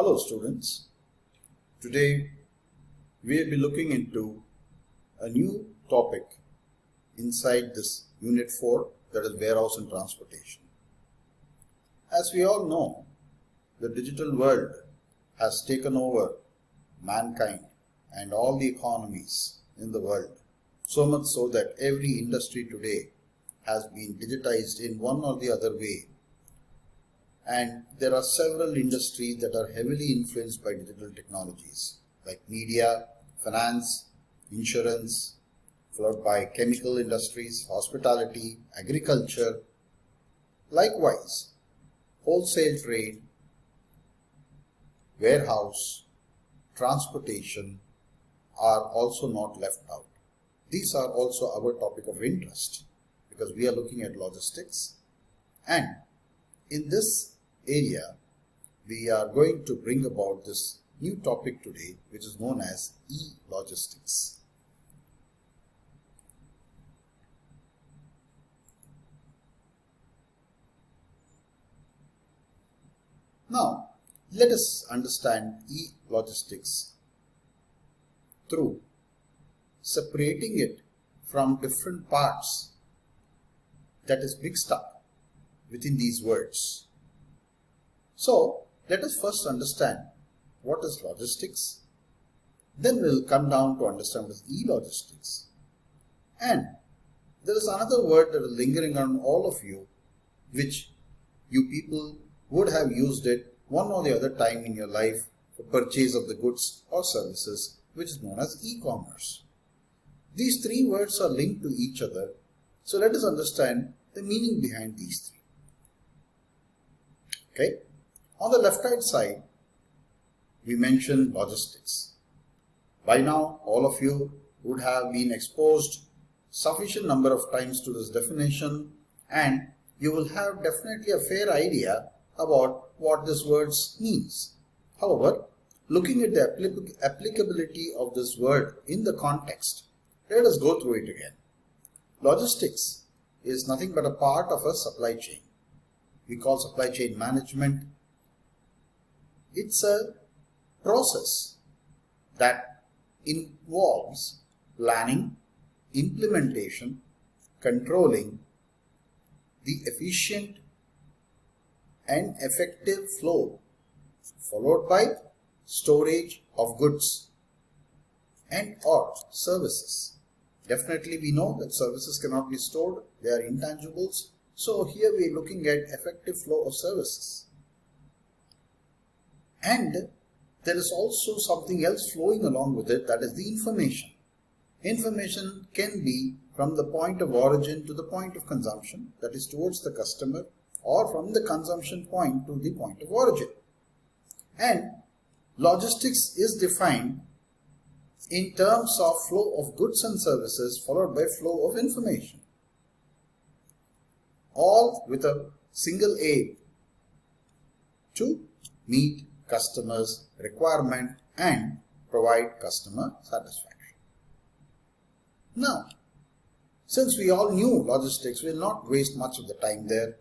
Hello students, today we will be looking into a new topic inside this Unit 4, that is Warehouse and Transportation. As we all know, the digital world has taken over mankind and all the economies in the world, so much so that every industry today has been digitized in one or the other way. And there are several industries that are heavily influenced by digital technologies like media, finance, insurance, followed by chemical industries, hospitality, agriculture. Likewise, wholesale trade, warehouse, transportation are also not left out. These are also our topic of interest because we are looking at logistics, and in this area, we are going to bring about this new topic today, which is known as e-logistics. Now, let us understand e-logistics through separating it from different parts that is mixed up within these words. So, let us first understand what is logistics. Then we will come down to understand what is e-logistics. And there is another word that is lingering on all of you, which you people would have used it one or the other time in your life for purchase of the goods or services, which is known as e-commerce. These three words are linked to each other. So let us understand the meaning behind these three. Okay. On the left hand side, we mentioned logistics. By now, all of you would have been exposed sufficient number of times to this definition, and you will have definitely a fair idea about what this word means. However, looking at the applicability of this word in the context, let us go through it again. Logistics is nothing but a part of a supply chain. We call supply chain management. It's a process that involves planning, implementation, controlling the efficient and effective flow, followed by storage of goods and or services. Definitely we know that services cannot be stored, they are intangibles. So here we are looking at effective flow of services. And there is also something else flowing along with it, that is the information. Information can be from the point of origin to the point of consumption, that is towards the customer, or from the consumption point to the point of origin. And logistics is defined in terms of flow of goods and services followed by flow of information, all with a single aim to meet customers' requirement and provide customer satisfaction. Now, since we all knew logistics, we will not waste much of the time there.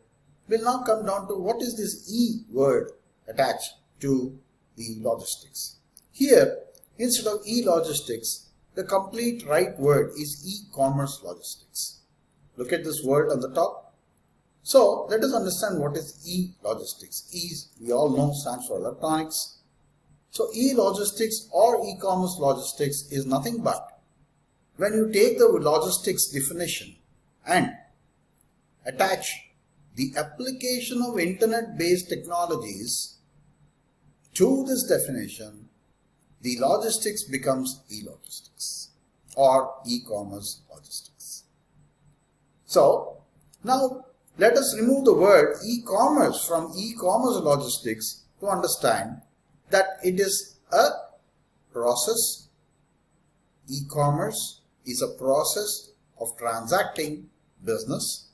We will now come down to what is this E word attached to the logistics. Here, instead of e-logistics, the complete right word is e-commerce logistics. Look at this word on the top. So, let us understand what is e-logistics. E, we all know, stands for electronics. So, e-logistics or e-commerce logistics is nothing but when you take the logistics definition and attach the application of internet-based technologies to this definition, the logistics becomes e-logistics or e-commerce logistics. So, now let us remove the word e-commerce from e-commerce logistics to understand that it is a process. E-commerce is a process of transacting business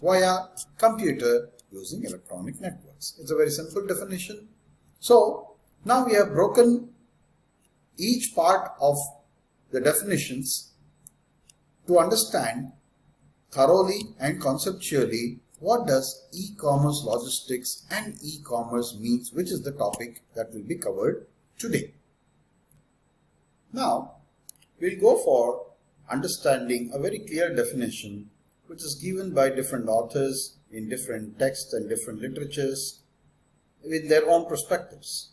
via computer using electronic networks. It's a very simple definition. So, now we have broken each part of the definitions to understand thoroughly and conceptually what does e-commerce logistics and e-commerce means, which is the topic that will be covered today. Now, we'll go for understanding a very clear definition which is given by different authors in different texts and different literatures with their own perspectives.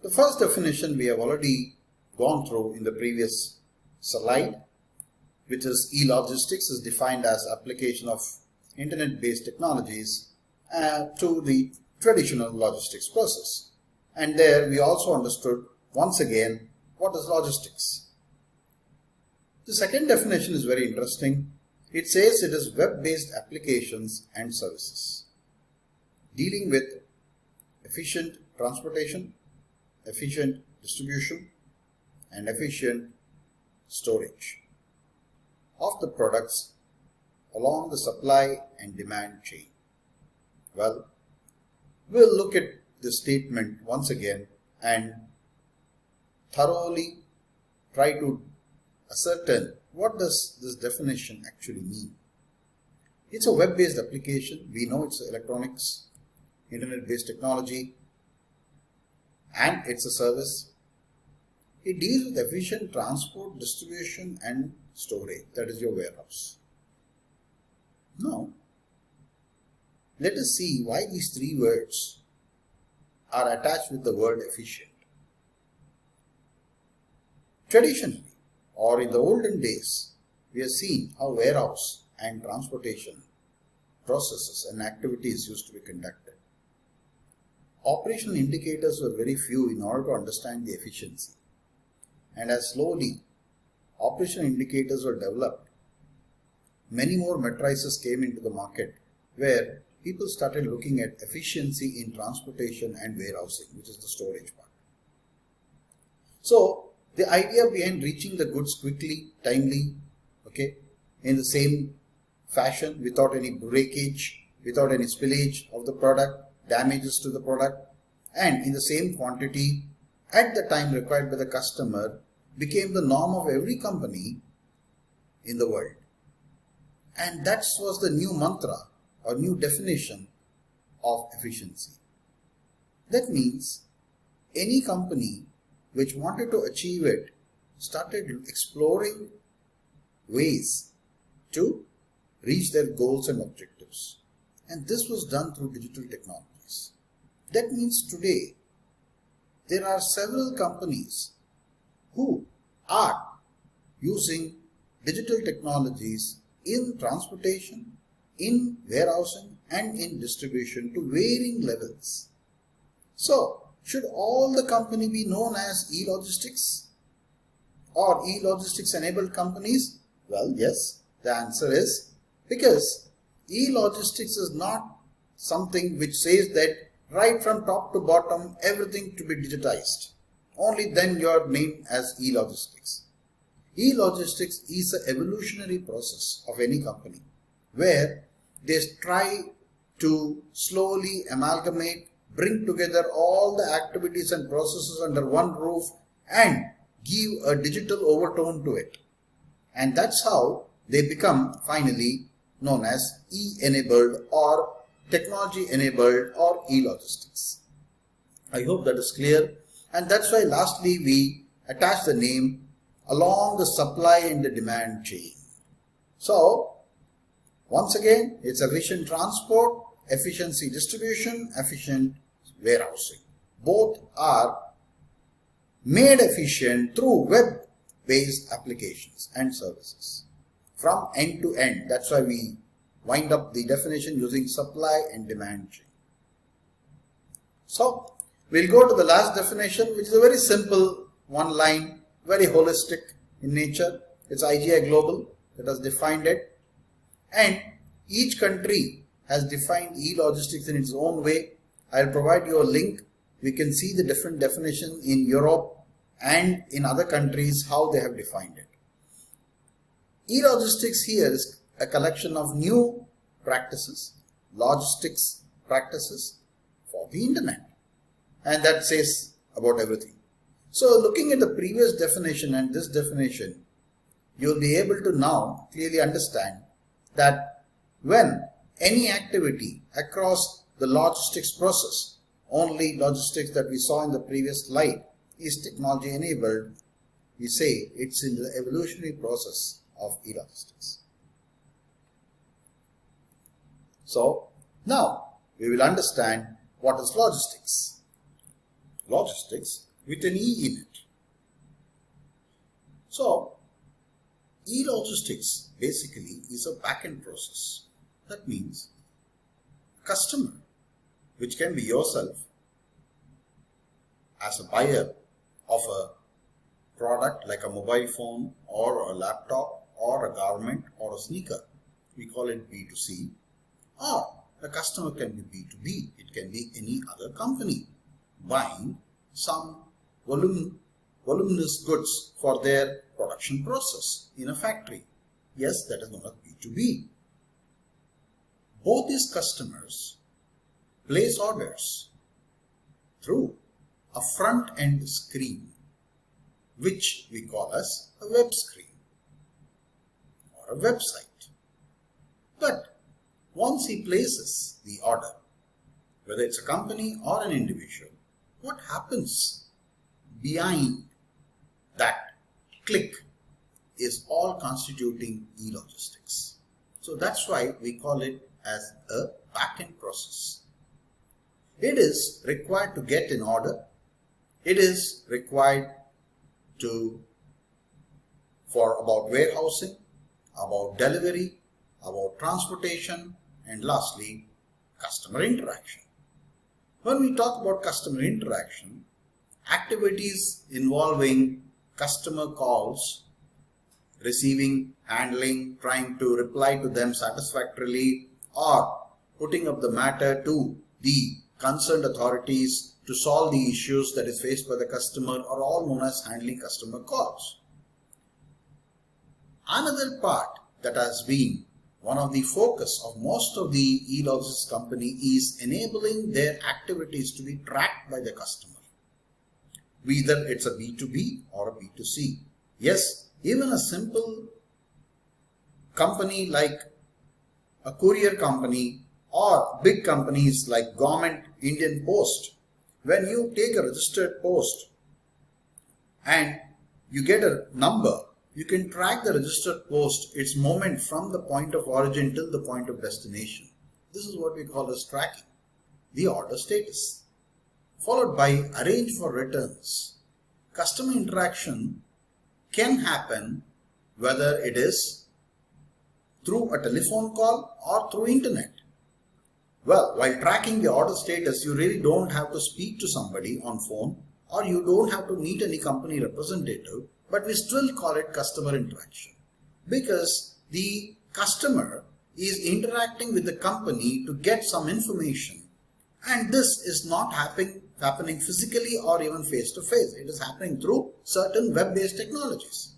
The first definition we have already gone through in the previous slide, which is e-logistics is defined as application of internet-based technologies to the traditional logistics process. And there we also understood once again what is logistics. The second definition is very interesting. It says it is web-based applications and services dealing with efficient transportation, efficient distribution, and efficient storage of the products along the supply and demand chain. Well, we'll look at the statement once again and thoroughly try to ascertain what does this definition actually mean. It's a web-based application. We know it's electronics, internet-based technology, and it's a service. It deals with efficient transport, distribution, and storage. That is your warehouse. Now, let us see why these three words are attached with the word efficient. Traditionally, or in the olden days, we have seen how warehouse and transportation processes and activities used to be conducted. Operational indicators were very few in order to understand the efficiency. And as slowly operational indicators were developed, many more matrices came into the market where people started looking at efficiency in transportation and warehousing, which is the storage part. So, the idea behind reaching the goods quickly, timely, in the same fashion, without any breakage, without any spillage of the product, damages to the product, and in the same quantity at the time required by the customer became the norm of every company in the world. And that was the new mantra or new definition of efficiency. That means any company which wanted to achieve it started exploring ways to reach their goals and objectives. And this was done through digital technologies. That means today there are several companies who are using digital technologies in transportation, in warehousing, and in distribution to varying levels. So, should all the company be known as e-logistics or e-logistics enabled companies? Well, yes, the answer is because e-logistics is not something which says that right from top to bottom everything to be digitized. Only then you are named as e-logistics. E-logistics is an evolutionary process of any company where they try to slowly amalgamate, bring together all the activities and processes under one roof and give a digital overtone to it. And that's how they become finally known as e-enabled or technology-enabled or e-logistics. I hope that is clear. And that's why lastly we attach the name along the supply and the demand chain. So, once again, it's efficient transport, efficiency distribution, efficient warehousing. Both are made efficient through web-based applications and services from end to end. That's why we wind up the definition using supply and demand chain. So, we'll go to the last definition, which is a very simple one line, very holistic in nature. It's IGI Global that has defined it. And each country has defined e-logistics in its own way. I'll provide you a link. We can see the different definition in Europe and in other countries, how they have defined it. E-logistics here is a collection of new practices, logistics practices for the internet. And that says about everything. So looking at the previous definition and this definition, you'll be able to now clearly understand that when any activity across the logistics process. Only logistics that we saw in the previous slide is technology enabled. We say it's in the evolutionary process of e-logistics. So now we will understand what is logistics. Logistics with an E in it. So e-logistics basically is a back-end process. That means customer, which can be yourself as a buyer of a product like a mobile phone or a laptop or a garment or a sneaker. We call it B2C. Or the customer can be B2B. It can be any other company buying some voluminous goods for their production process in a factory. Yes, that is known as B2B. Both these customers place orders through a front-end screen, which we call as a web screen or a website. But once he places the order, whether it's a company or an individual, what happens behind that click is all constituting e-logistics. So that's why we call it as a back-end process. It is required to get an order. It is required for about warehousing, about delivery, about transportation, and lastly, customer interaction. When we talk about customer interaction, activities involving customer calls, receiving, handling, trying to reply to them satisfactorily, or putting up the matter to the concerned authorities to solve the issues that is faced by the customer are all known as handling customer calls. Another part that has been one of the focus of most of the e-logistics company is enabling their activities to be tracked by the customer. Whether it's a B2B or a B2C. Yes, even a simple company like a courier company or big companies like Government Indian Post, when you take a registered post and you get a number, you can track the registered post, its movement from the point of origin till the point of destination. This is what we call as tracking the order status. Followed by arrange for returns. Customer interaction can happen whether it is through a telephone call or through internet. Well, while tracking the order status, you really don't have to speak to somebody on phone or you don't have to meet any company representative, but we still call it customer interaction because the customer is interacting with the company to get some information, and this is not happening physically or even face to face. It is happening through certain web-based technologies.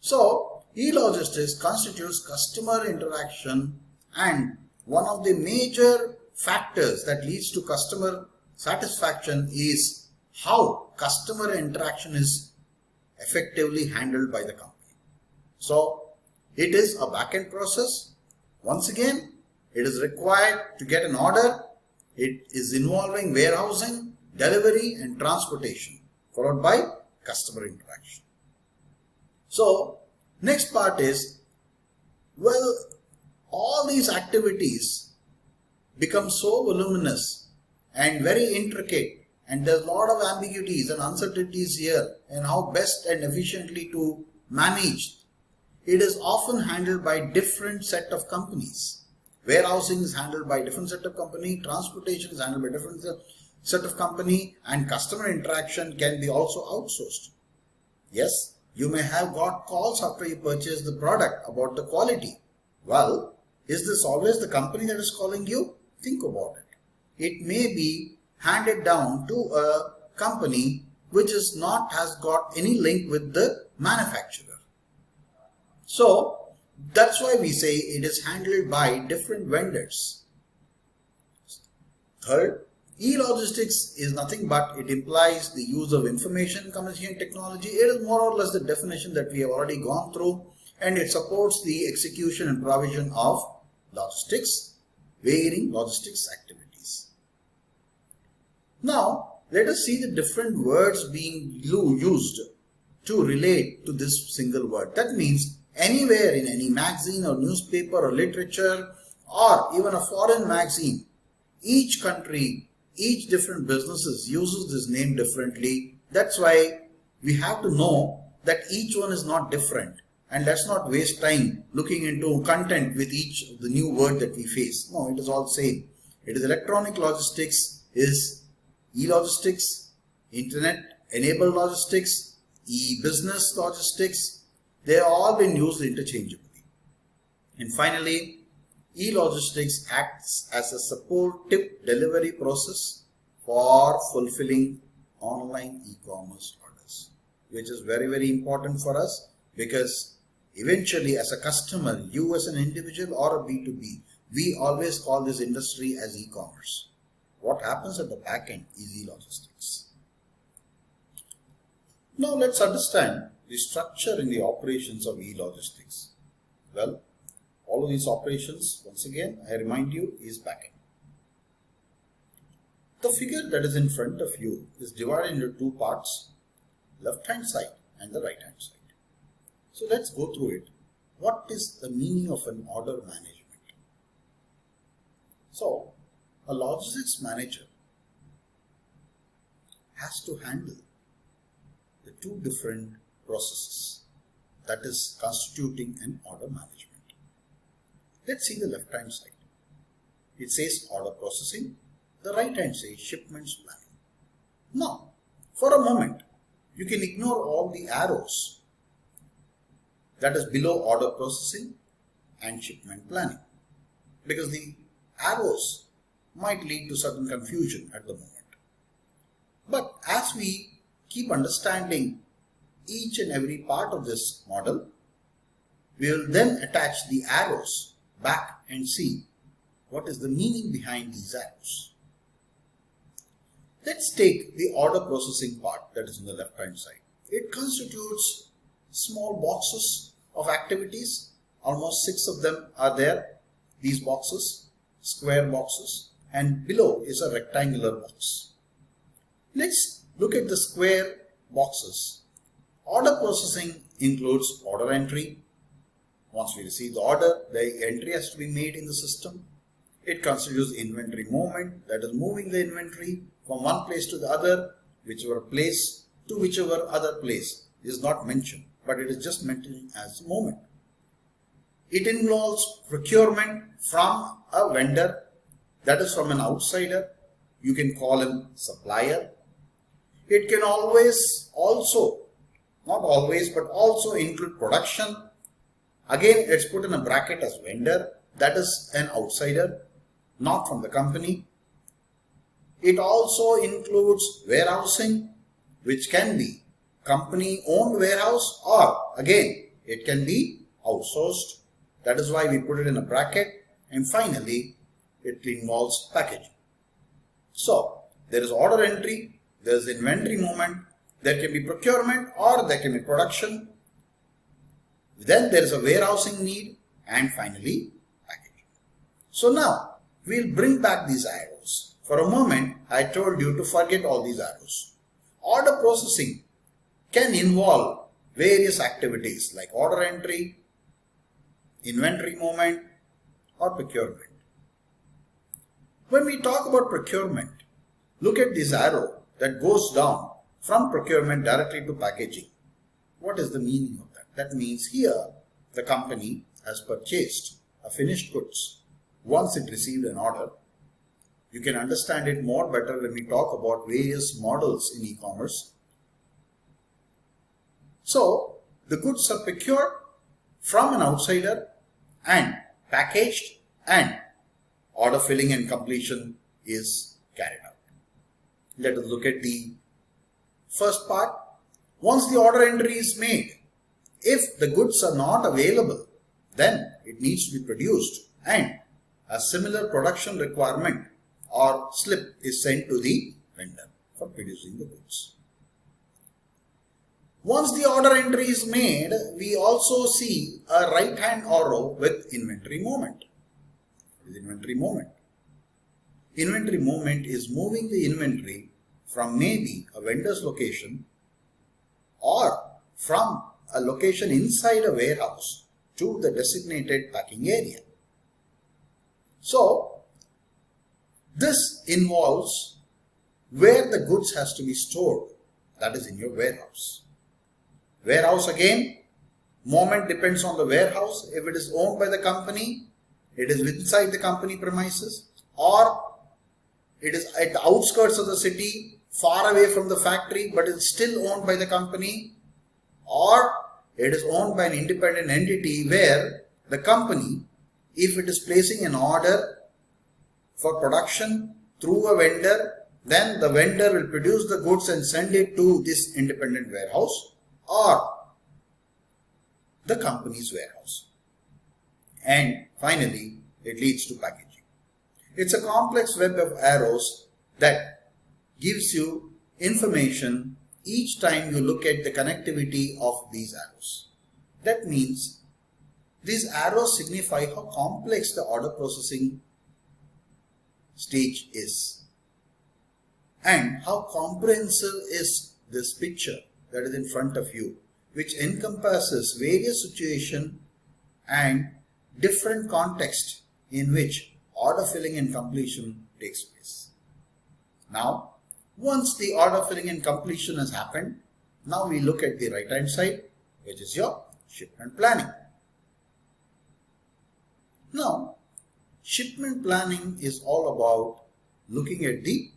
So e-logistics constitutes customer interaction, and one of the major factors that leads to customer satisfaction is how customer interaction is effectively handled by the company. So it is a back-end process. Once again, it is required to get an order. It is involving warehousing, delivery and transportation, followed by customer interaction. So next part is, well, all these activities become so voluminous and very intricate, and there's a lot of ambiguities and uncertainties here and how best and efficiently to manage. It is often handled by different set of companies. Warehousing is handled by a different set of company, transportation is handled by a different set of company, and customer interaction can be also outsourced. Yes, you may have got calls after you purchase the product about the quality. Well, is this always the company that is calling you? Think about it. It may be handed down to a company which is not has got any link with the manufacturer. So that's why we say it is handled by different vendors. Third, e-logistics is nothing but it implies the use of information communication technology. It is more or less the definition that we have already gone through, and it supports the execution and provision of logistics. varying logistics activities. Now, let us see the different words being used to relate to this single word. That means anywhere in any magazine or newspaper or literature or even a foreign magazine, each country, each different businesses uses this name differently. That's why we have to know that each one is not different, and let's not waste time looking into content with each of the new word that we face. No, it is all same. It is electronic logistics, is e-logistics, internet enabled logistics, e-business logistics. They are all been used interchangeably. And finally, e-logistics acts as a supportive delivery process for fulfilling online e-commerce orders, which is very, very important for us, because eventually as a customer, you as an individual or a B2B, we always call this industry as e-commerce. What happens at the back end is e-logistics. Now let's understand the structure in the operations of e-logistics. Well, all of these operations, once again, I remind you, is backend. The figure that is in front of you is divided into two parts, left hand side and the right hand side. So let's go through it. What is the meaning of an order management? So, a logistics manager has to handle the two different processes that is constituting an order management. Let's see the left hand side. It says order processing. The right hand says shipments planning. Now, for a moment, you can ignore all the arrows that is below order processing and shipment planning, because the arrows might lead to certain confusion at the moment. But as we keep understanding each and every part of this model, we will then attach the arrows back and see what is the meaning behind these arrows. Let's take the order processing part that is on the left hand side. It constitutes small boxes of activities. Almost 6 of them are there. These boxes, square boxes, and below is a rectangular box. Let's look at the square boxes. Order processing includes order entry. Once we receive the order, the entry has to be made in the system. It constitutes inventory movement, that is moving the inventory from one place to the other, whichever place to whichever other place is not mentioned, but it is just mentioned as movement. It involves procurement from a vendor, that is from an outsider. You can call him supplier. It can always also, not always, but also include production. Again, it's put in a bracket as vendor, that is an outsider, not from the company. It also includes warehousing, which can be company owned warehouse, or again, it can be outsourced. That is why we put it in a bracket. And finally, it involves packaging. So, there is order entry, there is inventory movement, there can be procurement or there can be production. Then there is a warehousing need, and finally packaging. So now we'll bring back these arrows. For a moment, I told you to forget all these arrows. Order processing can involve various activities like order entry, inventory movement, or procurement. When we talk about procurement, look at this arrow that goes down from procurement directly to packaging. What is the meaning of that? That means here the company has purchased a finished goods once it received an order. You can understand it more better when we talk about various models in e-commerce. So the goods are procured from an outsider and packaged, and order filling and completion is carried out. Let us look at the first part. Once the order entry is made, if the goods are not available, then it needs to be produced, and a similar production requirement or slip is sent to the vendor for producing the goods. Once the order entry is made, we also see a right hand arrow with inventory movement. It is inventory movement. Inventory movement is moving the inventory from maybe a vendor's location or from a location inside a warehouse to the designated packing area. So, this involves where the goods has to be stored, that is in your warehouse. Warehouse again, movement depends on the warehouse. If it is owned by the company, it is inside the company premises, or it is at the outskirts of the city, far away from the factory, but it's still owned by the company, or it is owned by an independent entity where the company, if it is placing an order for production through a vendor, then the vendor will produce the goods and send it to this independent warehouse or the company's warehouse. And finally, it leads to packaging. It's a complex web of arrows that gives you information each time you look at the connectivity of these arrows. That means these arrows signify how complex the order processing stage is and how comprehensive is this picture that is in front of you, which encompasses various situations and different contexts in which order filling and completion takes place. Now, once the order filling and completion has happened, now we look at the right hand side, which is your shipment planning. Now, shipment planning is all about looking at the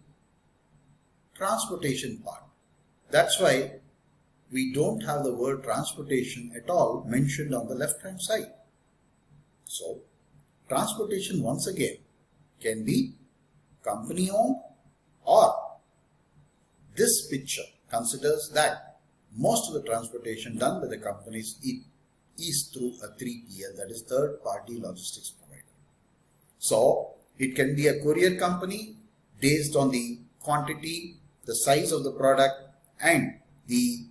transportation part. That's why we don't have the word transportation at all mentioned on the left hand side. So, transportation once again can be company owned, or this picture considers that most of the transportation done by the companies is through a 3PL, that is third party logistics provider. So, it can be a courier company based on the quantity, the size of the product and the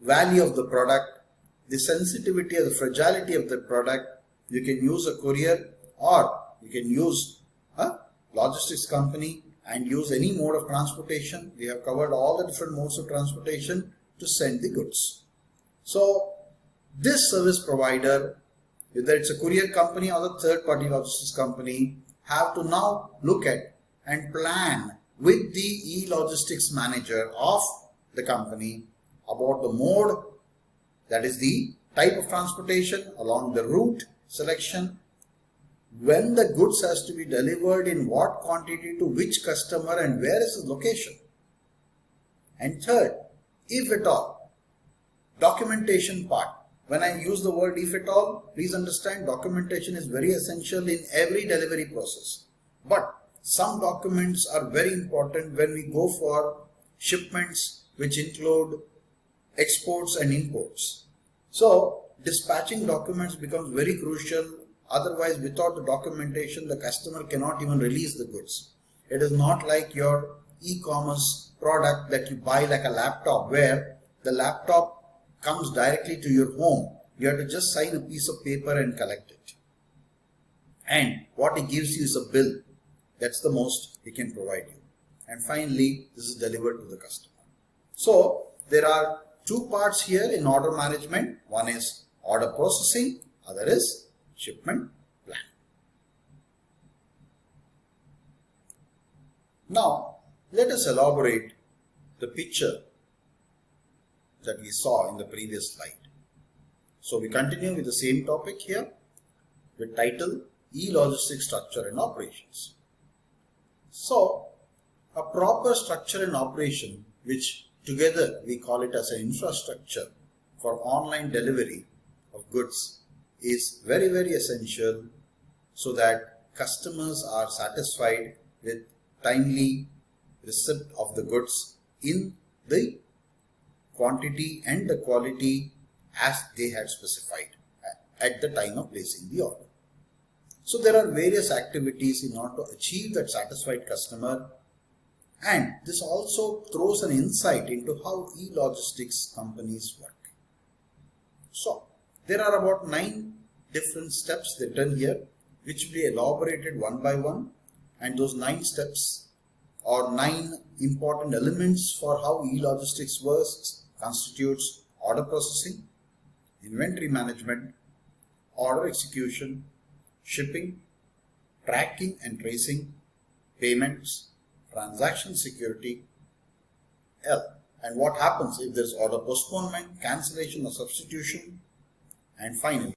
value of the product, the sensitivity or the fragility of the product. You can use a courier or you can use a logistics company and use any mode of transportation. We have covered all the different modes of transportation to send the goods. So this service provider, whether it's a courier company or the third party logistics company, have to now look at and plan with the e-logistics manager of the company about the mode, that is the type of transportation, along the route selection, when the goods has to be delivered in what quantity to which customer and where is the location. And third, if at all, documentation part. When I use the word if at all, please understand documentation is very essential in every delivery process. But some documents are very important when we go for shipments which include exports and imports. So dispatching documents becomes very crucial. Otherwise, without the documentation, the customer cannot even release the goods. It is not like your e-commerce product that you buy like a laptop, where the laptop comes directly to your home. You have to just sign a piece of paper and collect it. And what it gives you is a bill. That's the most he can provide you. And finally, this is delivered to the customer. So there are two parts here in order management. One is order processing, other is shipment plan. Now, let us elaborate the picture that we saw in the previous slide. So we continue with the same topic here with title E-Logistics Structure and Operations. So, a proper structure and operation, which together we call it as an infrastructure for online delivery of goods, is very, very essential so that customers are satisfied with timely receipt of the goods in the quantity and the quality as they had specified at the time of placing the order. So there are various activities in order to achieve that satisfied customer, and this also throws an insight into how e-logistics companies work. So there are about 9 different steps written here, which will be elaborated one by one, and those 9 steps or 9 important elements for how e-logistics works constitutes order processing, inventory management, order execution, shipping, tracking and tracing, payments, transaction security, L. And what happens if there is order postponement, cancellation or substitution, and finally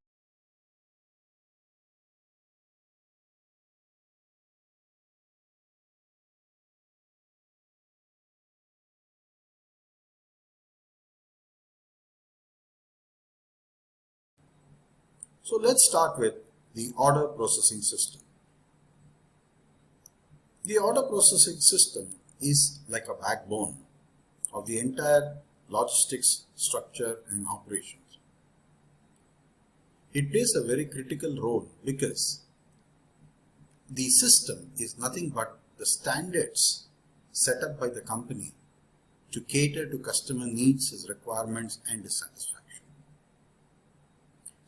So let's start with the order processing system. The order processing system is like a backbone of the entire logistics structure and operations. It plays a very critical role because the system is nothing but the standards set up by the company to cater to customer needs, his requirements and dissatisfaction.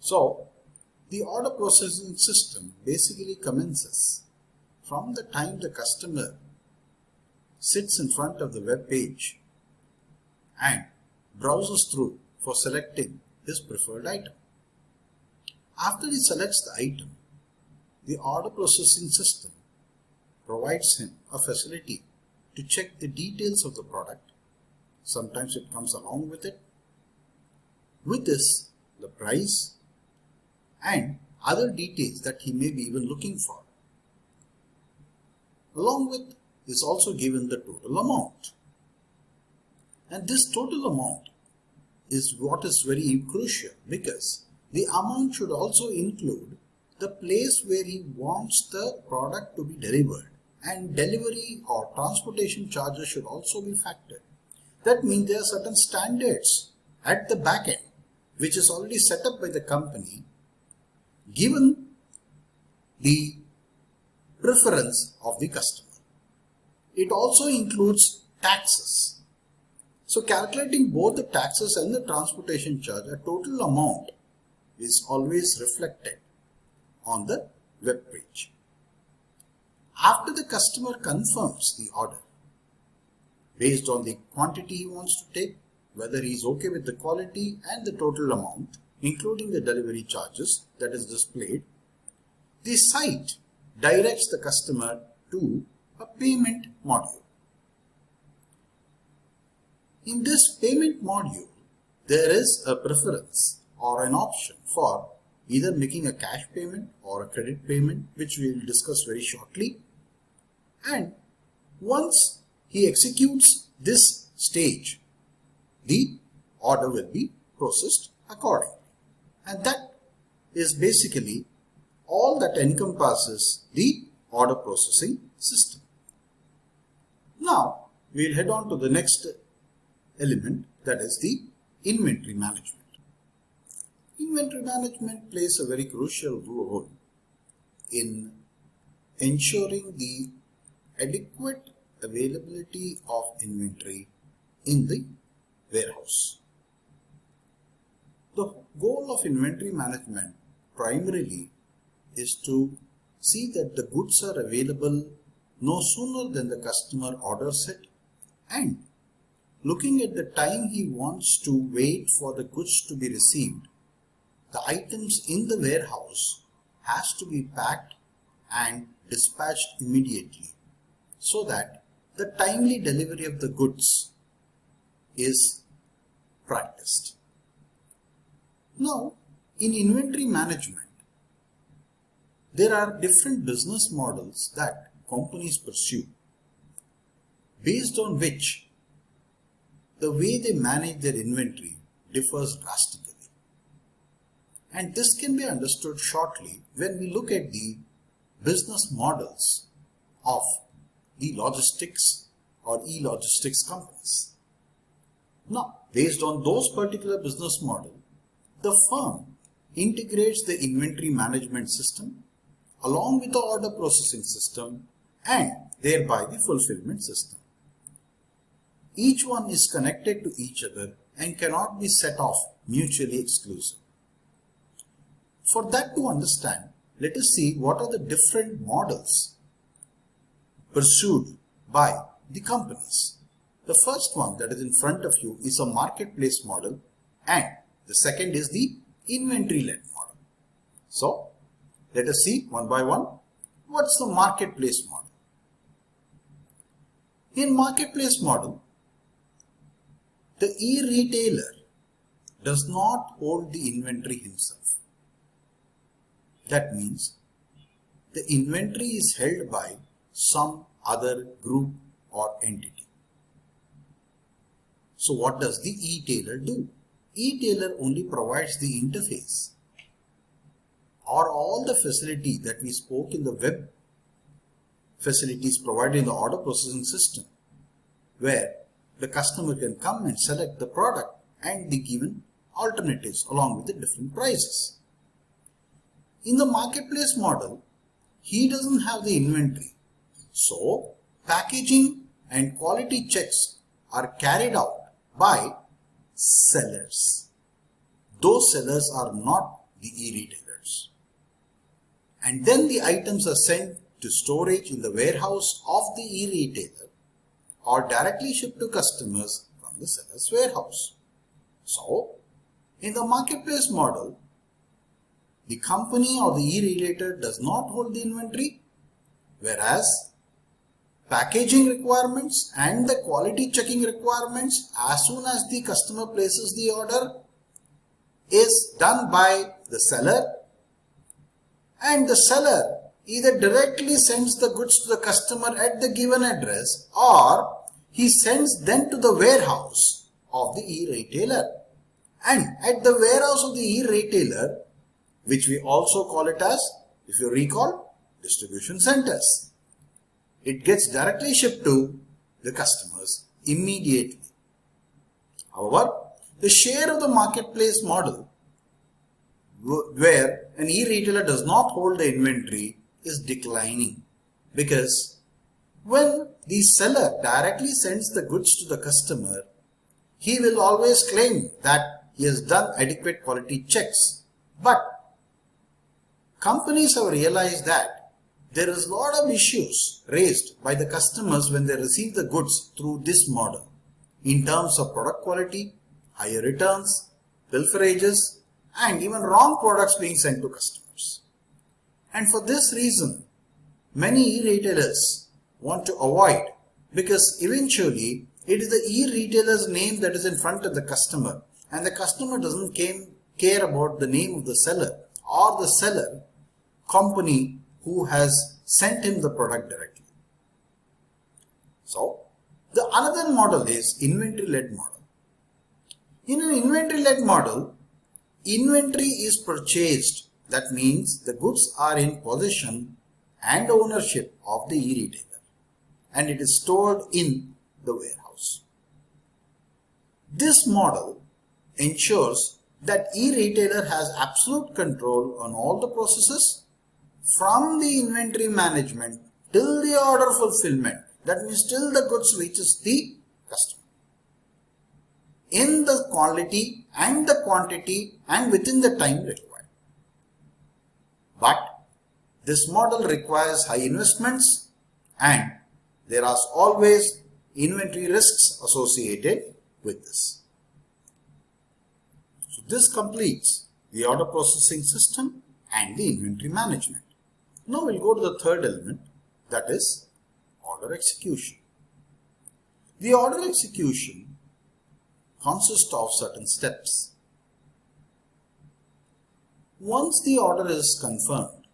So, the order processing system basically commences from the time the customer sits in front of the web page and browses through for selecting his preferred item. After he selects the item, the order processing system provides him a facility to check the details of the product. Sometimes it comes along with it. With this, the price and other details that he may be even looking for. Along with is also given the total amount. And this total amount is what is very crucial because the amount should also include the place where he wants the product to be delivered, and delivery or transportation charges should also be factored. That means there are certain standards at the back end which is already set up by the company given the preference of the customer. It also includes taxes. So calculating both the taxes and the transportation charge, a total amount is always reflected on the web page. After the customer confirms the order based on the quantity he wants to take, whether he is okay with the quality and the total amount, including the delivery charges that is displayed, the site directs the customer to a payment module. In this payment module, there is a preference or an option for either making a cash payment or a credit payment, which we will discuss very shortly. And once he executes this stage, the order will be processed accordingly. And that is basically all that encompasses the order processing system. Now, we will head on to the next element, that is the inventory management. Inventory management plays a very crucial role in ensuring the adequate availability of inventory in the warehouse. The goal of inventory management primarily is to see that the goods are available no sooner than the customer orders it, and looking at the time he wants to wait for the goods to be received, the items in the warehouse has to be packed and dispatched immediately so that the timely delivery of the goods is practiced. Now, in inventory management, there are different business models that companies pursue, based on which the way they manage their inventory differs drastically. And this can be understood shortly when we look at the business models of the logistics or e-logistics companies. Now, based on those particular business models, the firm integrates the inventory management system along with the order processing system and thereby the fulfillment system. Each one is connected to each other and cannot be set off mutually exclusive. For that to understand, let us see what are the different models pursued by the companies. The first one that is in front of you is a marketplace model, and the second is the inventory-led model. So, let us see one by one. What's the marketplace model? In marketplace model, the e-retailer does not hold the inventory himself. That means the inventory is held by some other group or entity. So what does the e-tailer do? E-tailer only provides the interface or all the facility that we spoke in the web facilities provided in the order processing system, where the customer can come and select the product and the given alternatives along with the different prices. In the marketplace model, he doesn't have the inventory. So, packaging and quality checks are carried out by sellers. Those sellers are not the e-retailers. And then the items are sent to storage in the warehouse of the e-retailer or directly shipped to customers from the seller's warehouse. So, in the marketplace model, the company or the e-retailer does not hold the inventory, whereas packaging requirements and the quality checking requirements as soon as the customer places the order is done by the seller, and the seller either directly sends the goods to the customer at the given address or he sends them to the warehouse of the e-retailer. And at the warehouse of the e-retailer, which we also call it as, if you recall, distribution centers, it gets directly shipped to the customers immediately. However, the share of the marketplace model where an e-retailer does not hold the inventory is declining, because when the seller directly sends the goods to the customer, he will always claim that he has done adequate quality checks. But companies have realized that there is a lot of issues raised by the customers when they receive the goods through this model in terms of product quality, higher returns, pilferages, and even wrong products being sent to customers. And for this reason, many e-retailers want to avoid, because eventually it is the e-retailer's name that is in front of the customer, and the customer doesn't care about the name of the seller or the seller company who has sent him the product directly. So, the another model is inventory-led model. In an inventory-led model, inventory is purchased. That means the goods are in possession and ownership of the e-retailer, and it is stored in the warehouse. This model ensures that e-retailer has absolute control on all the processes from the inventory management till the order fulfillment. That means till the goods reaches the customer, in the quality and the quantity and within the time required. But this model requires high investments, and there are always inventory risks associated with this. So this completes the order processing system and the inventory management. Now we'll go to the third element, that is order execution. The order execution consists of certain steps. Once the order is confirmed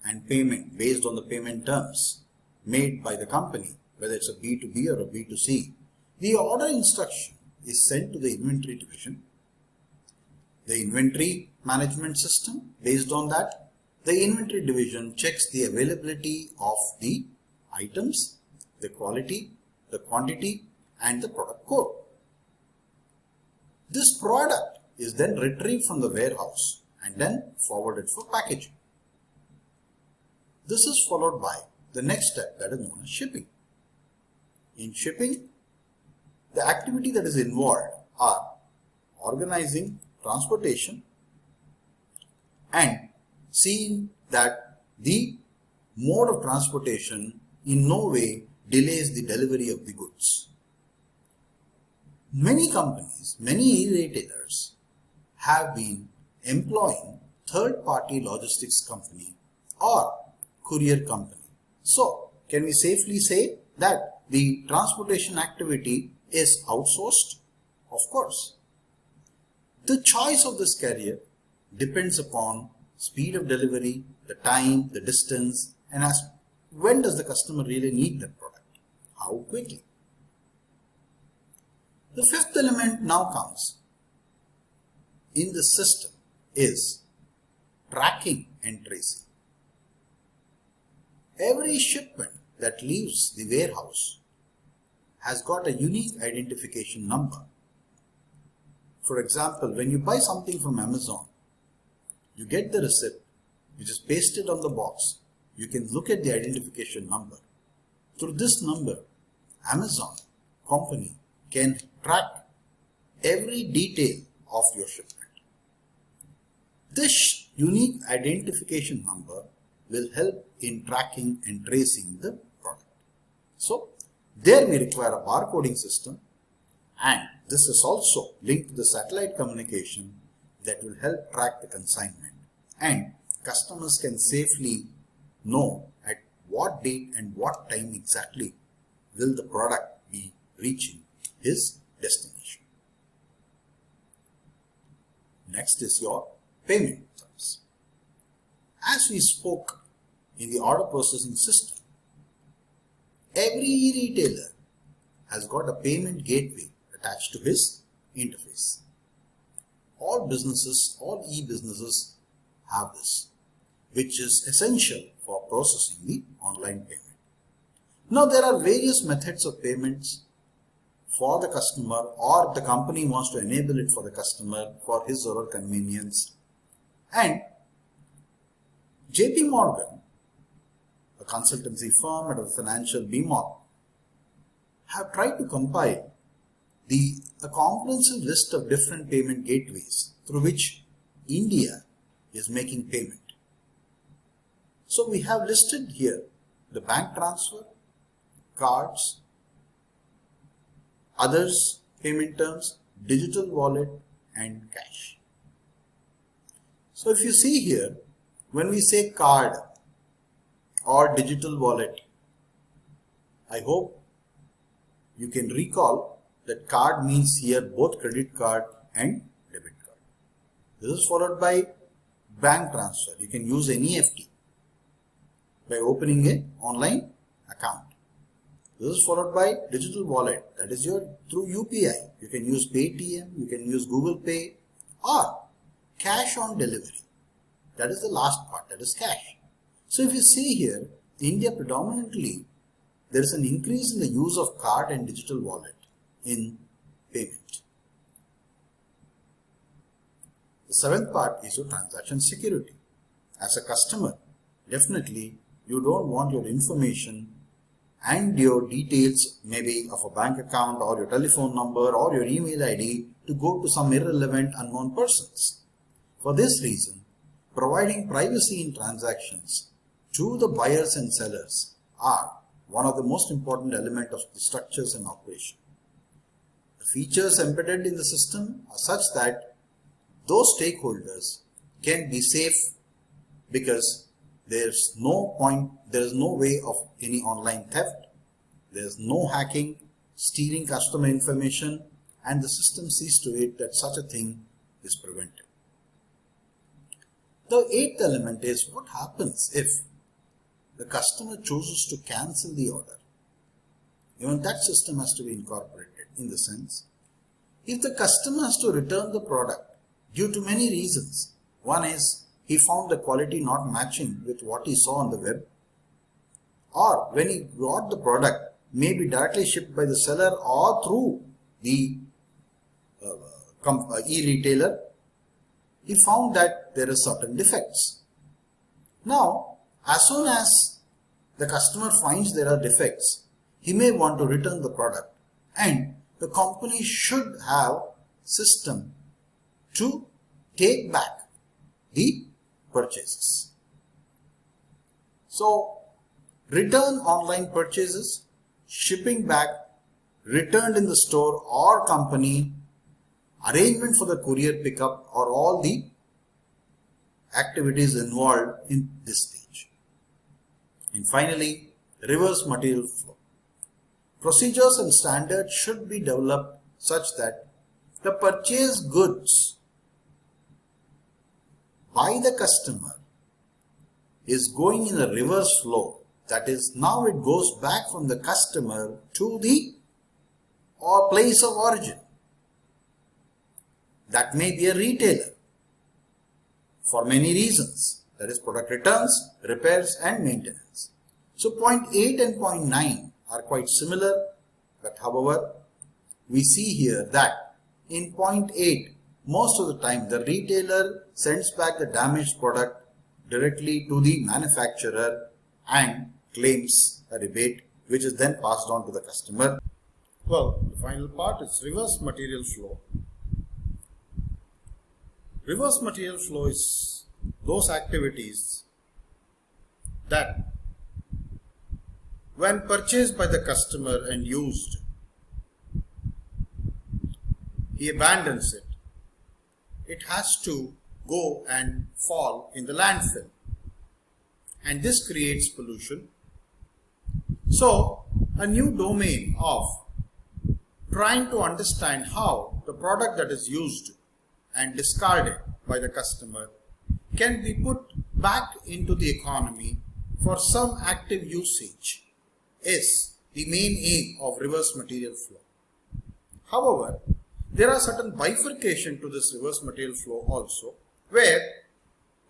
and payment based on the payment terms made by the company, whether it's a B2B or a B2C, the order instruction is sent to the inventory division. The inventory management system, based on that, the inventory division checks the availability of the items, the quality, the quantity, and the product code. This product is then retrieved from the warehouse and then forwarded for packaging. This is followed by the next step, that is known as shipping. In shipping, the activity that is involved are organizing transportation and seeing that the mode of transportation in no way delays the delivery of the goods. Many companies, many e-retailers have been employing third-party logistics company or courier company. So, can we safely say that the transportation activity is outsourced? Of course. The choice of this carrier depends upon speed of delivery, the time, the distance, and as when does the customer really need that product? How quickly? The fifth element now comes in the system is tracking and tracing. Every shipment that leaves the warehouse has got a unique identification number. For example, when you buy something from Amazon, you get the receipt which is pasted on the box. You can look at the identification number. Through this number, Amazon company can track every detail of your shipment. This unique identification number will help in tracking and tracing the product. So, there we require a barcoding system, and this is also linked to the satellite communication that will help track the consignment, and customers can safely know at what date and what time exactly will the product be reaching his destination. Next is your payment terms. As we spoke in the order processing system, every retailer has got a payment gateway attached to his interface. All businesses, all e-businesses have this, which is essential for processing the online payment. Now there are various methods of payments for the customer, or the company wants to enable it for the customer for his or her convenience. And JP Morgan, a consultancy firm and a financial behemoth, have tried to compile a comprehensive list of different payment gateways through which India is making payment. So we have listed here the bank transfer, cards, others payment terms, digital wallet, and cash. So if you see here, when we say card or digital wallet, I hope you can recall that card means here both credit card and debit card. This is followed by bank transfer. You can use an EFT by opening an online account. This is followed by digital wallet, that is through UPI. You can use Paytm, you can use Google Pay, or cash on delivery. That is the last part, that is cash. So if you see here, India predominantly, there is an increase in the use of card and digital wallet in payment. The seventh part is your transaction security. As a customer, definitely you don't want your information and your details, maybe of a bank account or your telephone number or your email ID, to go to some irrelevant unknown persons. For this reason, providing privacy in transactions to the buyers and sellers are one of the most important elements of the structures and operation. The features embedded in the system are such that those stakeholders can be safe, because there's no way of any online theft, there's no hacking, stealing customer information, and the system sees to it that such a thing is prevented. The eighth element is what happens if the customer chooses to cancel the order. Even that system has to be incorporated, in the sense, if the customer has to return the product due to many reasons. One is he found the quality not matching with what he saw on the web, or when he got the product, maybe directly shipped by the seller or through the e-retailer, he found that there are certain defects. Now, as soon as the customer finds there are defects, he may want to return the product, and the company should have system to take back the purchases. So return online purchases, shipping back, returned in the store or company, arrangement for the courier pickup are all the activities involved in this stage. And finally, reverse material flow. Procedures and standards should be developed such that the purchased goods by the customer is going in a reverse flow. That is, now it goes back from the customer to the place of origin. That may be a retailer for many reasons. That is product returns, repairs and maintenance. So point 8 and point 9 are quite similar, but however, we see here that in point 8, most of the time the retailer sends back the damaged product directly to the manufacturer and claims a rebate, which is then passed on to the customer. Well, the final part is reverse material flow. Reverse material flow is those activities that when purchased by the customer and used, he abandons it. It has to go and fall in the landfill, and this creates pollution. So a new domain of trying to understand how the product that is used and discarded by the customer can be put back into the economy for some active usage is the main aim of reverse material flow. However, there are certain bifurcation to this reverse material flow also, where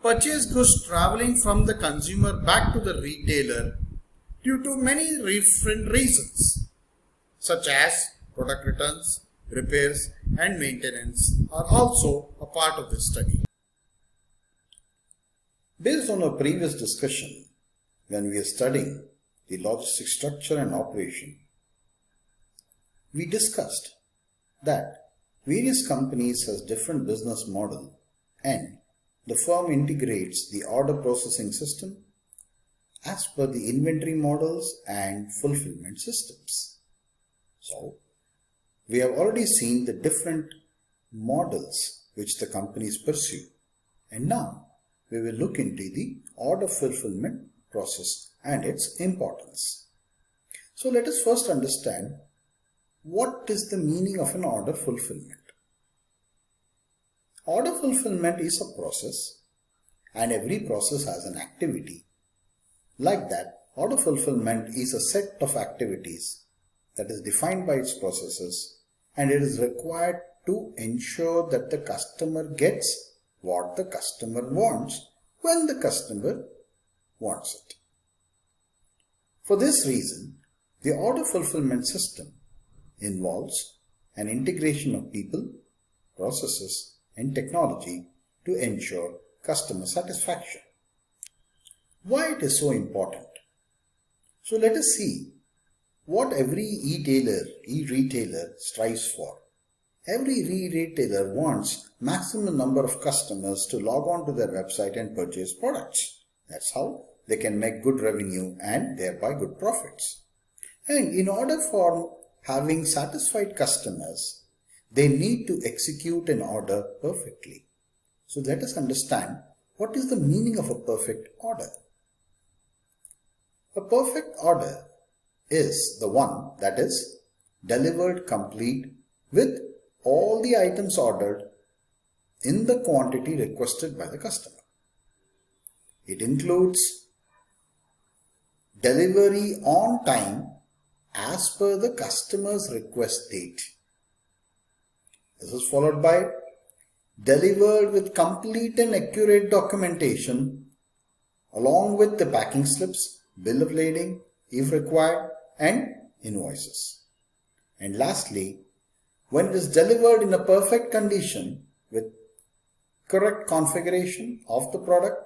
purchased goods traveling from the consumer back to the retailer due to many different reasons, such as product returns, repairs and maintenance are also a part of this study. Based on our previous discussion, when we are studying the logistic structure and operation, we discussed that various companies has different business model and the firm integrates the order processing system as per the inventory models and fulfillment systems. So, we have already seen the different models which the companies pursue, and now we will look into the order fulfillment process and its importance. So let us first understand what is the meaning of an order fulfillment. Order fulfillment is a process, and every process has an activity. Like that, order fulfillment is a set of activities that is defined by its processes, and it is required to ensure that the customer gets what the customer wants when the customer wants it. For this reason, the order fulfillment system involves an integration of people, processes, and technology to ensure customer satisfaction. Why it is so important? So let us see what every e-retailer strives for. Every e-retailer wants maximum number of customers to log on to their website and purchase products. That's how they can make good revenue and thereby good profits. And in order for having satisfied customers, they need to execute an order perfectly. So let us understand what is the meaning of a perfect order. A perfect order is the one that is delivered complete with all the items ordered in the quantity requested by the customer. It includes delivery on time as per the customer's request date. This is followed by delivered with complete and accurate documentation along with the packing slips, bill of lading if required, and invoices. And lastly, when it is delivered in a perfect condition with correct configuration of the product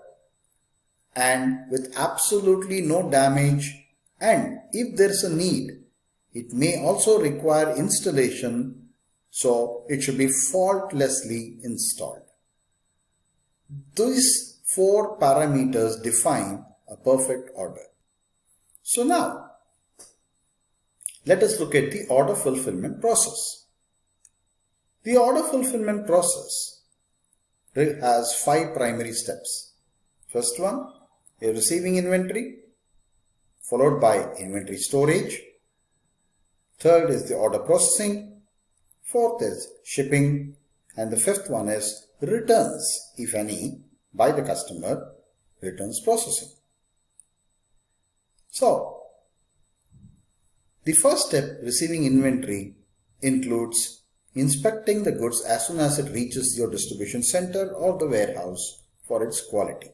and with absolutely no damage, and if there is a need, it may also require installation, so it should be faultlessly installed. These four parameters define a perfect order. So now, let us look at the order fulfillment process. The order fulfillment process has 5 primary steps. First one is receiving inventory, followed by inventory storage. Third is the order processing. Fourth is shipping. And the fifth one is returns, if any, by the customer, returns processing. So, the first step, receiving inventory, includes inspecting the goods as soon as it reaches your distribution center or the warehouse for its quality.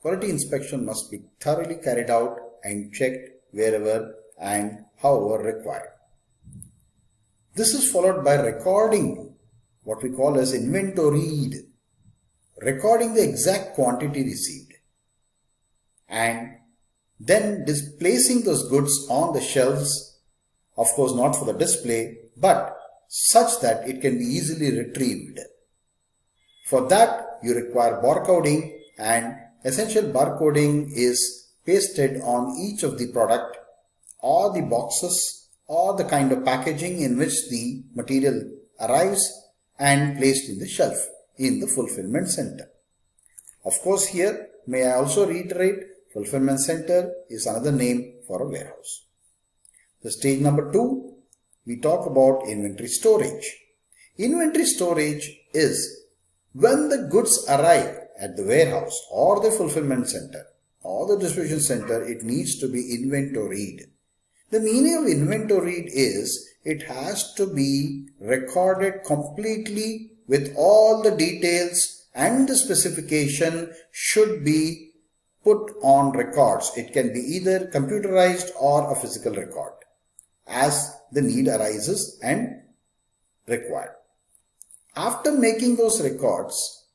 Quality inspection must be thoroughly carried out and checked wherever and however required. This is followed by recording, what we call as inventoried, recording the exact quantity received, and then placing those goods on the shelves, of course not for the display, but such that it can be easily retrieved. For that, you require barcoding, and essential barcoding is pasted on each of the product or the boxes or the kind of packaging in which the material arrives and placed in the shelf in the fulfillment center. Of course, here may I also reiterate, fulfillment center is another name for a warehouse. The stage number 2, we talk about inventory storage. Inventory storage is when the goods arrive at the warehouse or the fulfillment center or the distribution center, it needs to be inventoried. The meaning of inventoried is it has to be recorded completely with all the details, and the specification should be put on records. It can be either computerized or a physical record as the need arises and required. After making those records,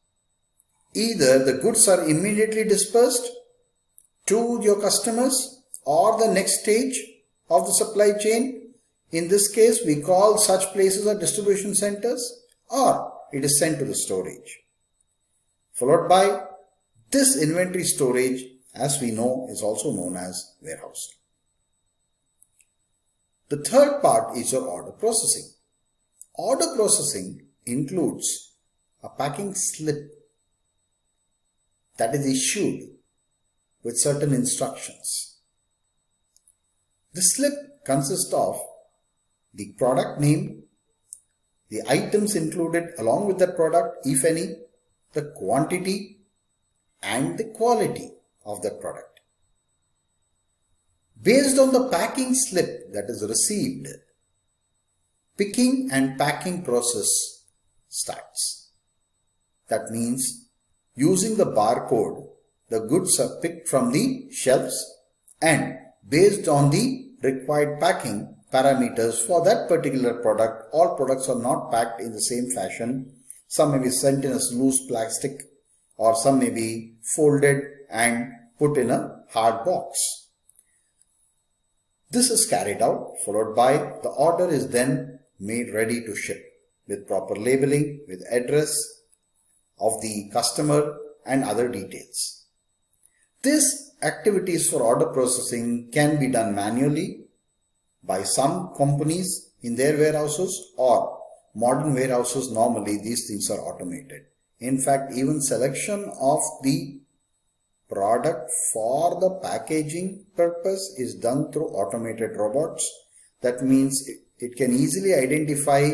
either the goods are immediately dispersed to your customers or the next stage of the supply chain. In this case, we call such places as distribution centers, or it is sent to the storage. Followed by this inventory storage, as we know, is also known as warehousing. The third part is your order processing. Order processing includes a packing slip that is issued with certain instructions. The slip consists of the product name, the items included along with that product, if any, the quantity and the quality of that product. Based on the packing slip that is received, picking and packing process starts. That means using the barcode, the goods are picked from the shelves, and based on the required packing parameters for that particular product, all products are not packed in the same fashion. Some may be sent in a loose plastic, or some may be folded and put in a hard box. This is carried out, followed by the order is then made ready to ship with proper labeling, with address of the customer and other details. These activities for order processing can be done manually by some companies in their warehouses, or modern warehouses. Normally these things are automated. In fact, even selection of the product for the packaging purpose is done through automated robots. That means it can easily identify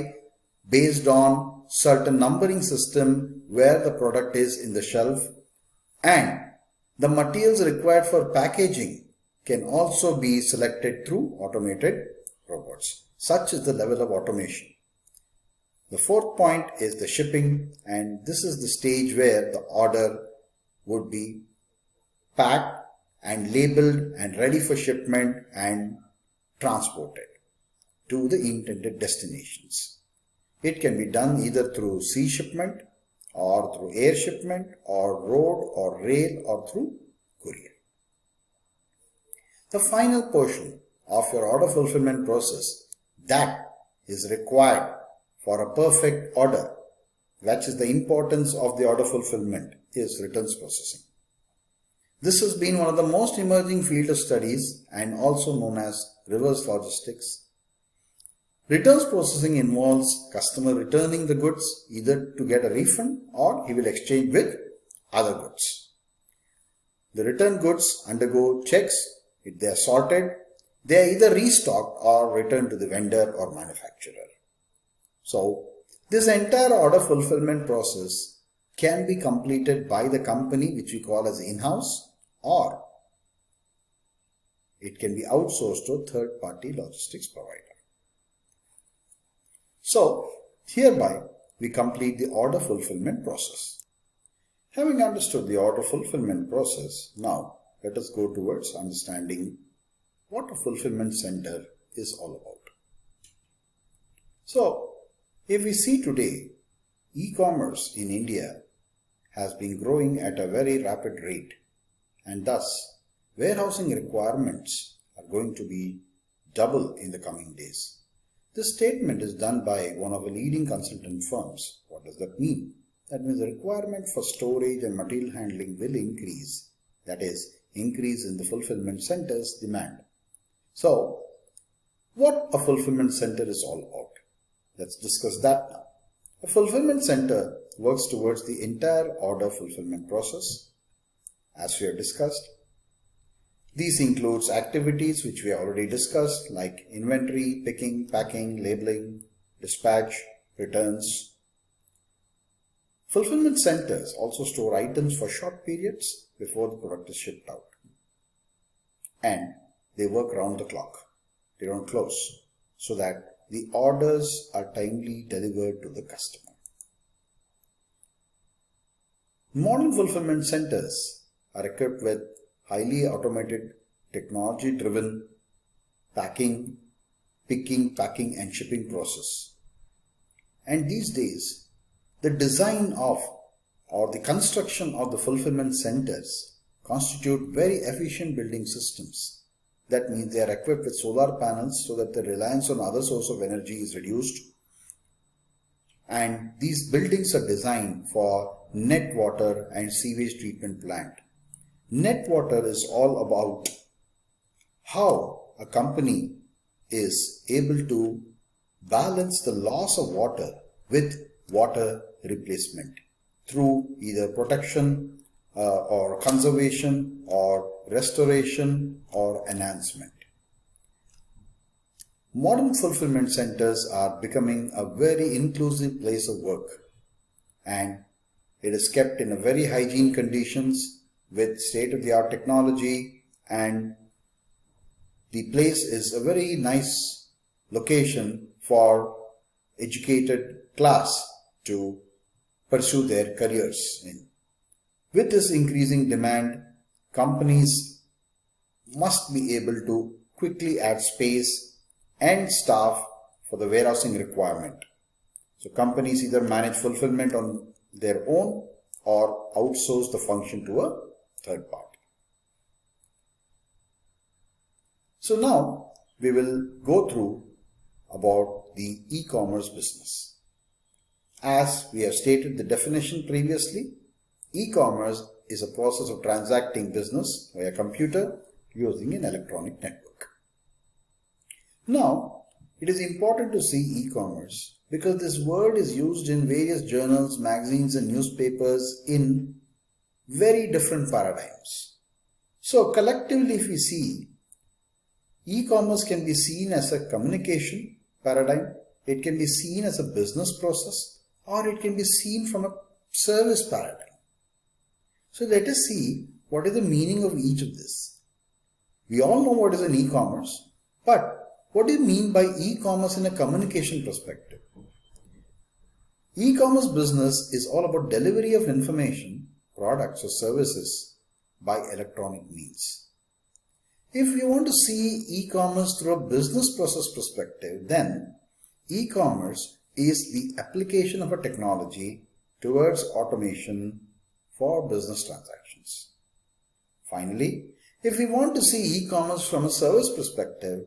based on certain numbering system where the product is in the shelf, and the materials required for packaging can also be selected through automated robots. Such is the level of automation. The fourth point is the shipping, and this is the stage where the order would be packed and labeled and ready for shipment and transported to the intended destinations. It can be done either through sea shipment or through air shipment or road or rail or through courier. The final portion of your order fulfillment process that is required for a perfect order, which is the importance of the order fulfillment, is returns processing. This has been one of the most emerging field of studies and also known as reverse logistics. Returns processing involves customer returning the goods either to get a refund or he will exchange with other goods. The returned goods undergo checks. If they are sorted, they are either restocked or returned to the vendor or manufacturer. So, this entire order fulfillment process can be completed by the company, which we call as in-house, or it can be outsourced to a third-party logistics provider. So, hereby we complete the order fulfillment process. Having understood the order fulfillment process, now let us go towards understanding what a fulfillment center is all about. So, if we see today, e-commerce in India has been growing at a very rapid rate, and thus warehousing requirements are going to be double in the coming days. This statement is done by one of the leading consultant firms. What does that mean? That means the requirement for storage and material handling will increase. That is, increase in the fulfillment center's demand. So, what a fulfillment center is all about? Let's discuss that now. A fulfillment center works towards the entire order fulfillment process, as we have discussed. These includes activities which we have already discussed, like inventory, picking, packing, labeling, dispatch, returns. Fulfillment centers also store items for short periods before the product is shipped out. And they work round the clock. They don't close, so that the orders are timely delivered to the customer. Modern fulfillment centers are equipped with highly automated, technology-driven packing, picking, packing and shipping process. And these days, the design of or the construction of the fulfillment centers constitute very efficient building systems. That means they are equipped with solar panels so that the reliance on other source of energy is reduced. And these buildings are designed for net water and sewage treatment plant. Net water is all about how a company is able to balance the loss of water with water replacement through either protection or conservation or restoration or enhancement. Modern fulfillment centers are becoming a very inclusive place of work, and it is kept in a very hygiene conditions with state-of-the-art technology, and the place is a very nice location for educated class to pursue their careers in. With this increasing demand, companies must be able to quickly add space and staff for the warehousing requirement. So companies either manage fulfillment on their own or outsource the function to a third party. So now we will go through about the e-commerce business. As we have stated the definition previously, e-commerce is a process of transacting business via computer using an electronic network. Now, it is important to see e-commerce because this word is used in various journals, magazines and newspapers in very different paradigms. So collectively, if we see, e-commerce can be seen as a communication paradigm, it can be seen as a business process, or it can be seen from a service paradigm. So let us see what is the meaning of each of this. We all know what is an e-commerce, but what do you mean by e-commerce in a communication perspective? E-commerce business is all about delivery of information, products or services by electronic means. If you want to see e-commerce through a business process perspective, then e-commerce is the application of a technology towards automation for business transactions. Finally, if we want to see e-commerce from a service perspective,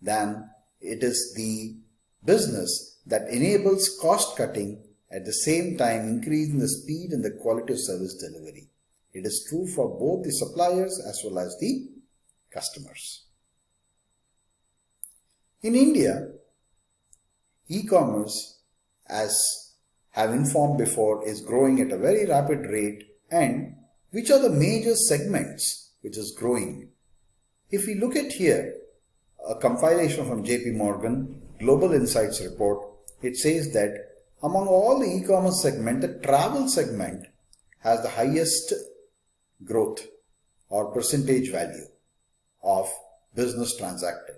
then it is the business that enables cost cutting at the same time increasing the speed and the quality of service delivery. It is true for both the suppliers as well as the customers. In India, e-commerce, as have informed before, is growing at a very rapid rate. And which are the major segments which is growing? If we look at here, a compilation from JP Morgan Global Insights report, it says that among all the e-commerce segment, the travel segment has the highest growth or percentage value of business transacted.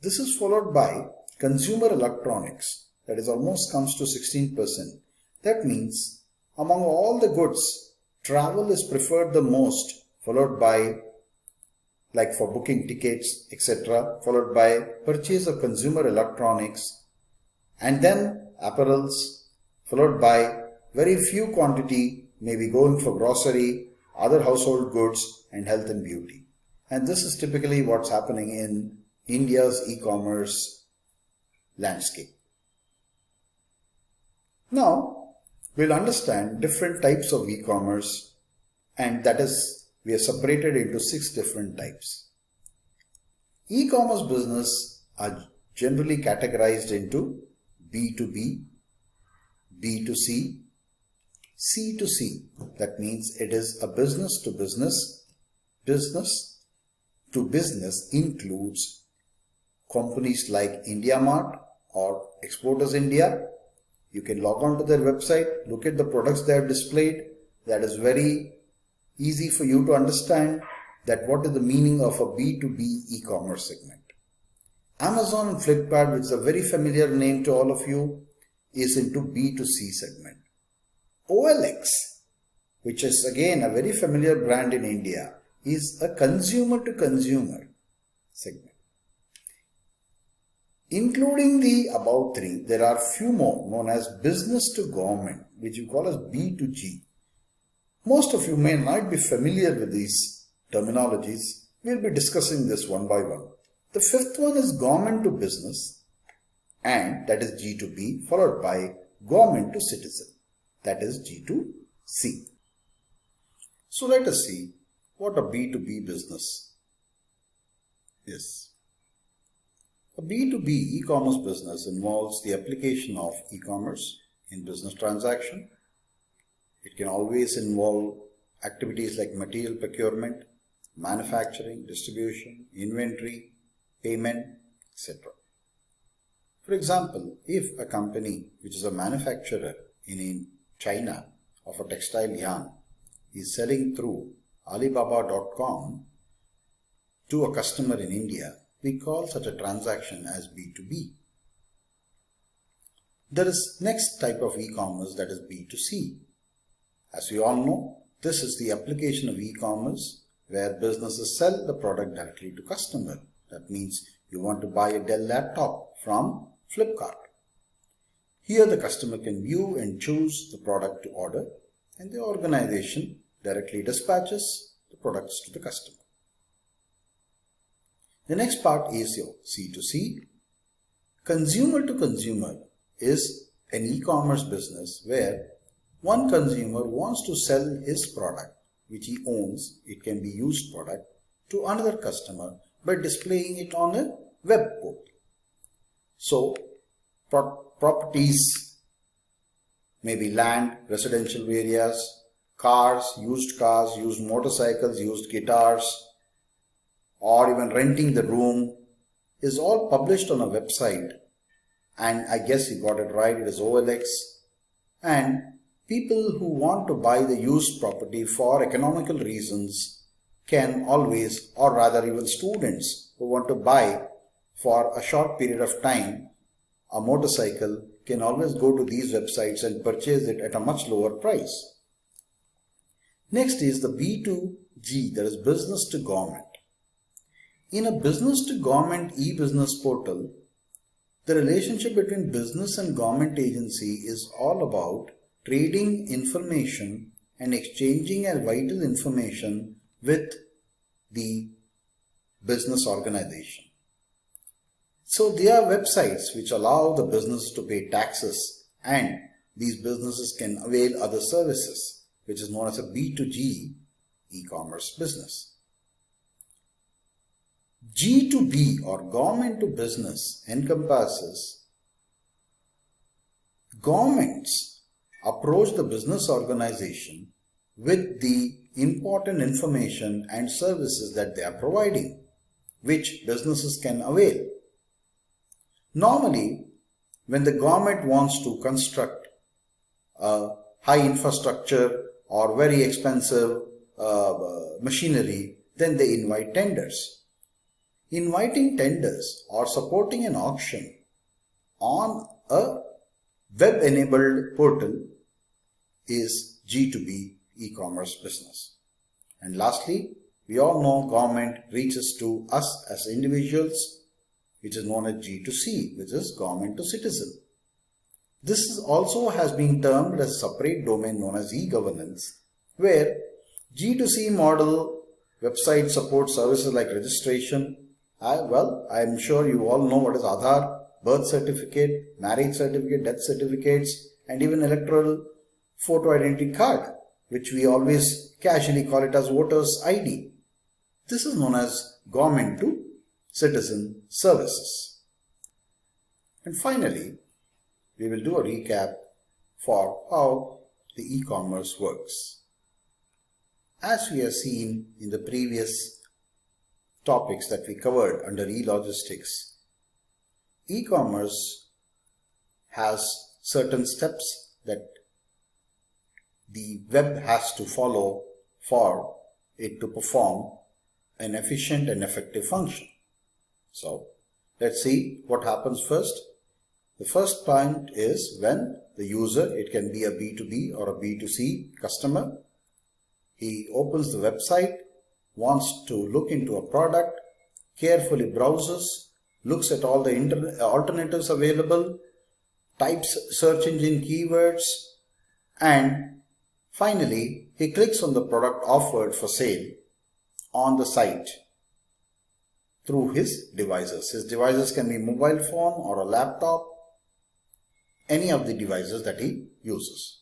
This is followed by consumer electronics, that is almost comes to 16%. That means among all the goods, travel is preferred the most, followed by like for booking tickets, etc., followed by purchase of consumer electronics, and then apparels, followed by very few quantity, maybe going for grocery, other household goods, and health and beauty. And this is typically what's happening in India's e-commerce landscape. Now, we'll understand different types of e-commerce, and that is, we are separated into 6 different types. E-commerce business are generally categorized into B2B, B2C, C2C. That means it is a business to business. Business to business includes companies like IndiaMart or Exporters India. You can log on to their website, look at the products they have displayed. That is very easy for you to understand that what is the meaning of a B2B e-commerce segment. Amazon and Flipkart, which is a very familiar name to all of you, is into B2C segment. OLX, which is again a very familiar brand in India, is a consumer to consumer segment. Including the above 3, there are few more known as business to government, which you call as B2G. Most of you may not be familiar with these terminologies. We'll be discussing this one by one. The 5th one is government to business, and that is G2B, followed by government to citizen, that is G2C. So let us see what a B2B business is. A B2B e-commerce business involves the application of e-commerce in business transaction. It can always involve activities like material procurement, manufacturing, distribution, inventory, payment, etc. For example, if a company which is a manufacturer in China of a textile yarn is selling through Alibaba.com to a customer in India, we call such a transaction as B2B. There is next type of e-commerce, that is B2C. As we all know, this is the application of e-commerce where businesses sell the product directly to customer. That means you want to buy a Dell laptop from Flipkart. Here the customer can view and choose the product to order, and the organization directly dispatches the products to the customer. The next part is your C2C. Consumer to consumer is an e-commerce business where one consumer wants to sell his product, which he owns, it can be used product, to another customer by displaying it on a web portal. So, properties, maybe land, residential areas, cars, used motorcycles, used guitars, or even renting the room is all published on a website. And I guess you got it right, it is OLX. And people who want to buy the used property for economical reasons can always, or rather even students who want to buy for a short period of time a motorcycle can always go to these websites and purchase it at a much lower price. Next is the B2G, that is business to government. In a business to government e-business portal, the relationship between business and government agency is all about trading information and exchanging a vital information with the business organization. So there are websites which allow the business to pay taxes, and these businesses can avail other services, which is known as a B2G e-commerce business. G2B or government to business encompasses governments approach the business organization with the important information and services that they are providing, which businesses can avail. Normally, when the government wants to construct a high infrastructure or very expensive machinery, then they invite tenders. Inviting tenders or supporting an auction on a web-enabled portal is G2B e-commerce business. And lastly, we all know government reaches to us as individuals, which is known as G2C, which is government to citizen. This also has been termed as a separate domain known as e-governance, where G2C model website supports services like registration. I am sure you all know what is Aadhaar, birth certificate, marriage certificate, death certificates, and even electoral photo identity card, which we always casually call it as voter's ID. This is known as government to citizen services. And finally, we will do a recap for how the e-commerce works. As we have seen in the previous topics that we covered under e-logistics, e-commerce has certain steps that the web has to follow for it to perform an efficient and effective function. So let's see what happens first. The first point is when the user, it can be a B2B or a B2C customer, he opens the website, wants to look into a product, carefully browses, looks at all the alternatives available, types search engine keywords, and finally he clicks on the product offered for sale on the site through his devices. His devices can be mobile phone or a laptop, any of the devices that he uses.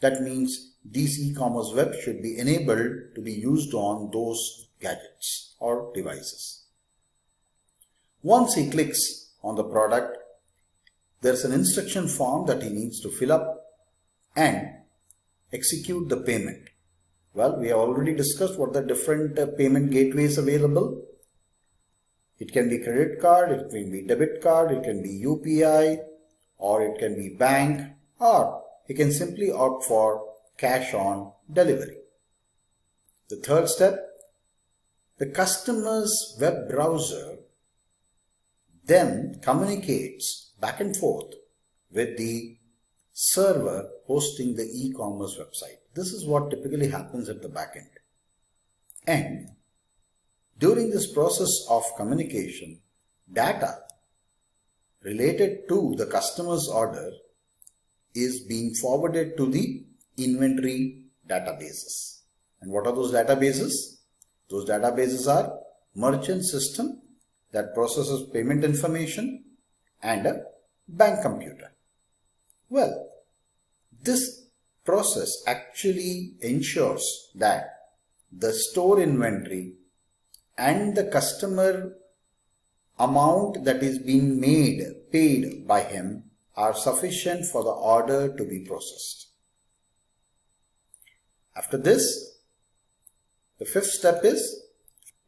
That means these e-commerce web should be enabled to be used on those gadgets or devices. Once he clicks on the product, there's an instruction form that he needs to fill up and execute the payment. Well, we have already discussed what the different payment gateways available. It can be credit card, it can be debit card, it can be UPI, or it can be bank, or he can simply opt for cash on delivery. The third step, the customer's web browser then communicates back and forth with the server hosting the e-commerce website. This is what typically happens at the back end. And during this process of communication, data related to the customer's order is being forwarded to the inventory databases. And what are those databases? Those databases are merchant system that processes payment information and a bank computer. Well, this process actually ensures that the store inventory and the customer amount that is being paid by him are sufficient for the order to be processed. After this, the fifth step is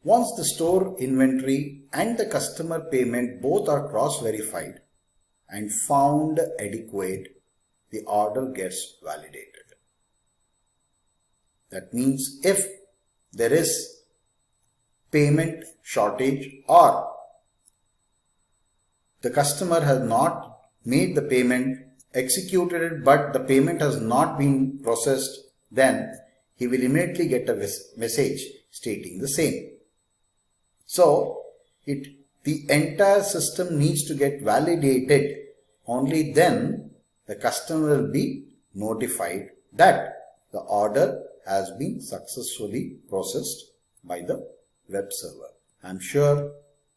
once the store inventory and the customer payment both are cross-verified and found adequate, the order gets validated. That means if there is payment shortage or the customer has not made the payment, executed it, but the payment has not been processed, then he will immediately get a message stating the same. So the entire system needs to get validated. Only then the customer will be notified that the order has been successfully processed by the web server. I'm sure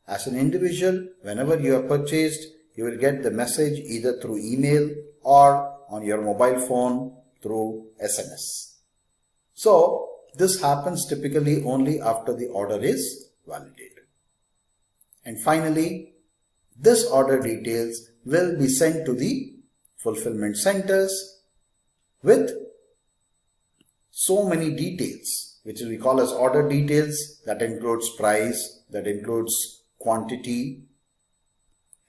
as an individual, whenever you have purchased, you will get the message either through email or on your mobile phone through SMS. So this happens typically only after the order is validated. And finally, this order details will be sent to the fulfillment centers with so many details, which we call as order details. That includes price, that includes quantity,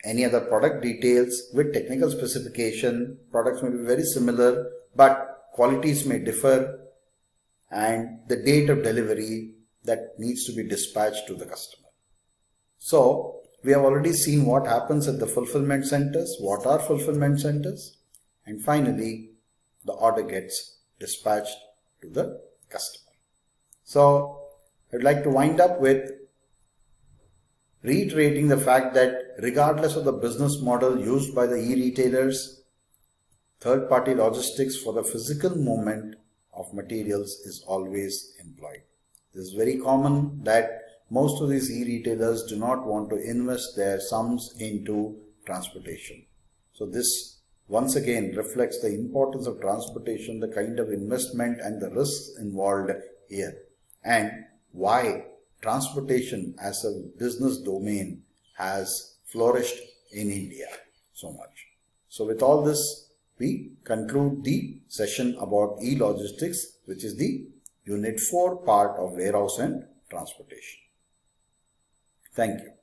any other product details with technical specification. Products may be very similar, but qualities may differ, and the date of delivery that needs to be dispatched to the customer. So we have already seen what happens at the fulfillment centers, what are fulfillment centers, and finally the order gets dispatched to the customer. So I'd like to wind up with reiterating the fact that regardless of the business model used by the e-retailers, third-party logistics for the physical movement of materials is always employed. It is very common that most of these e-retailers do not want to invest their sums into transportation. So this once again reflects the importance of transportation, the kind of investment and the risks involved here, and why transportation as a business domain has flourished in India so much. So with all this, we conclude the session about e-logistics, which is the Unit 4 part of warehouse and transportation. Thank you.